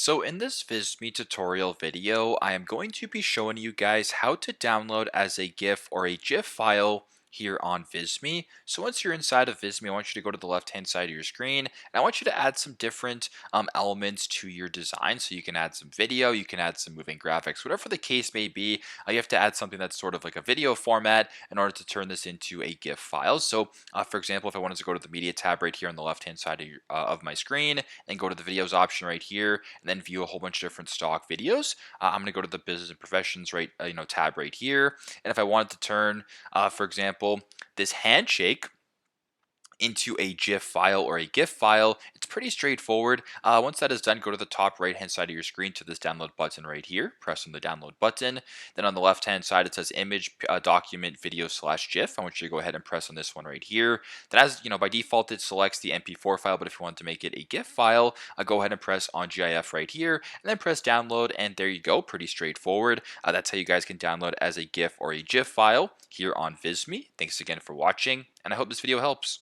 So in this Visme tutorial video, I am going to be showing you guys how to download as a GIF or a GIF file here on Visme. So once you're inside of Visme, I want you to go to the left-hand side of your screen, and I want you to add some different elements to your design. So you can add some video, you can add some moving graphics, whatever the case may be. You have to add something that's sort of like a video format in order to turn this into a GIF file. So for example, if I wanted to go to the media tab right here on the left-hand side of my screen, and go to the videos option right here, and then view a whole bunch of different stock videos. I'm going to go to the business and professions tab right here, and if I wanted to turn, for example, this handshake into a GIF file or a GIF file, it's pretty straightforward. Once that is done, go to the top right hand side of your screen to this download button right here. Press on the download button. Then on the left hand side, it says image, document, video / GIF. I want you to go ahead and press on this one right here. Then, as you know, by default, it selects the MP4 file, but if you want to make it a GIF file, go ahead and press on GIF right here, and then press download, and there you go. Pretty straightforward. That's how you guys can download as a GIF or a GIF file here on Visme. Thanks again for watching, and I hope this video helps.